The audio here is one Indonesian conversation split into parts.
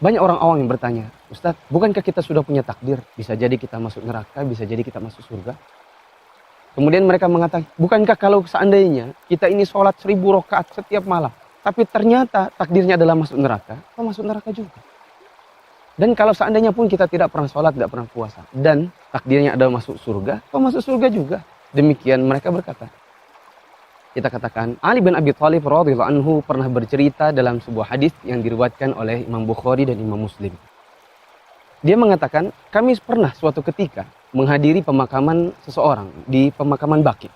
Banyak orang awam yang bertanya, Ustadz, bukankah kita sudah punya takdir? Bisa jadi kita masuk neraka, bisa jadi kita masuk surga. Kemudian mereka mengatakan, bukankah kalau seandainya kita ini sholat 1000 rakaat setiap malam, tapi ternyata takdirnya adalah masuk neraka, kok masuk neraka juga. Dan kalau seandainya pun kita tidak pernah sholat, tidak pernah puasa, dan takdirnya adalah masuk surga, kok masuk surga juga. Demikian mereka berkata. Kita katakan, Ali bin Abi Thalib radhiyallahu anhu pernah bercerita dalam sebuah hadis yang diriwayatkan oleh Imam Bukhari dan Imam Muslim. Dia mengatakan, kami pernah suatu ketika menghadiri pemakaman seseorang di pemakaman Baqi.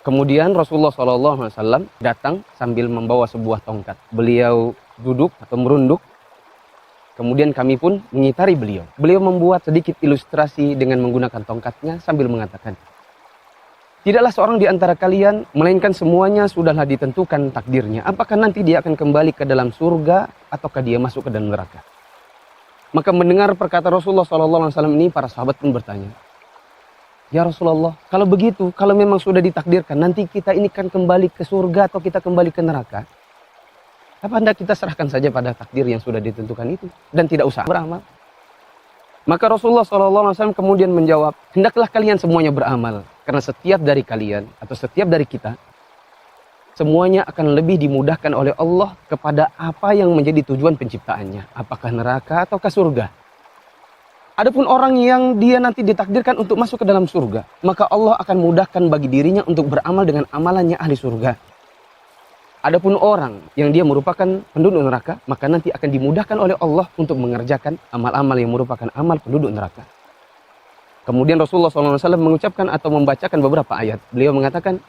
Kemudian Rasulullah SAW datang sambil membawa sebuah tongkat. Beliau duduk atau merunduk. Kemudian kami pun mengitari beliau. Beliau membuat sedikit ilustrasi dengan menggunakan tongkatnya sambil mengatakan, tidaklah seorang di antara kalian, melainkan semuanya sudahlah ditentukan takdirnya. Apakah nanti dia akan kembali ke dalam surga, ataukah dia masuk ke dalam neraka. Maka mendengar perkataan Rasulullah SAW ini, para sahabat pun bertanya, ya Rasulullah, kalau begitu, kalau memang sudah ditakdirkan, nanti kita ini kan kembali ke surga atau kita kembali ke neraka, apa hendak kita serahkan saja pada takdir yang sudah ditentukan itu, dan tidak usah beramal. Maka Rasulullah SAW kemudian menjawab, hendaklah kalian semuanya beramal. Karena setiap dari kalian, atau setiap dari kita, semuanya akan lebih dimudahkan oleh Allah kepada apa yang menjadi tujuan penciptaannya. Apakah neraka ataukah surga. Adapun orang yang dia nanti ditakdirkan untuk masuk ke dalam surga, maka Allah akan mudahkan bagi dirinya untuk beramal dengan amalannya ahli surga. Adapun orang yang dia merupakan penduduk neraka, maka nanti akan dimudahkan oleh Allah untuk mengerjakan amal-amal yang merupakan amal penduduk neraka. Kemudian Rasulullah SAW mengucapkan atau membacakan beberapa ayat. Beliau mengatakan,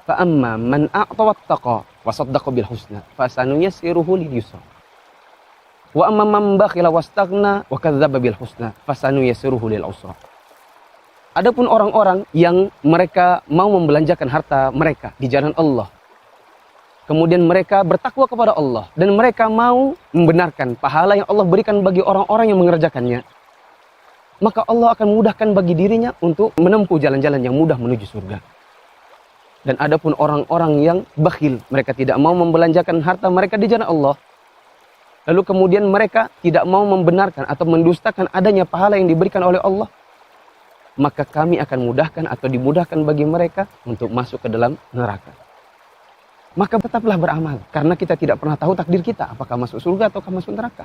فَأَمَّا مَنْ أَعْطَى وَاتَّقَى وَصَدَّقَ بِالْحُسْنَى فَسَنُيَسِّرُهُ لِلْيُسْرَى وَأَمَّا مَنْ بَخِلَ وَاسْتَغْنَى وَكَذَّبَ بِالْحُسْنَى فَسَنُيَسِّرُهُ لِلْعُسْرَى. Adapun orang-orang yang mereka mau membelanjakan harta mereka di jalan Allah, kemudian mereka bertakwa kepada Allah, dan mereka mau membenarkan pahala yang Allah berikan bagi orang-orang yang mengerjakannya, maka Allah akan mudahkan bagi dirinya untuk menempuh jalan-jalan yang mudah menuju surga. Dan adapun orang-orang yang bakhil, mereka tidak mau membelanjakan harta mereka di jalan Allah, lalu kemudian mereka tidak mau membenarkan atau mendustakan adanya pahala yang diberikan oleh Allah, maka kami akan mudahkan atau dimudahkan bagi mereka untuk masuk ke dalam neraka. Maka tetaplah beramal, karena kita tidak pernah tahu takdir kita, apakah masuk surga ataukah masuk neraka.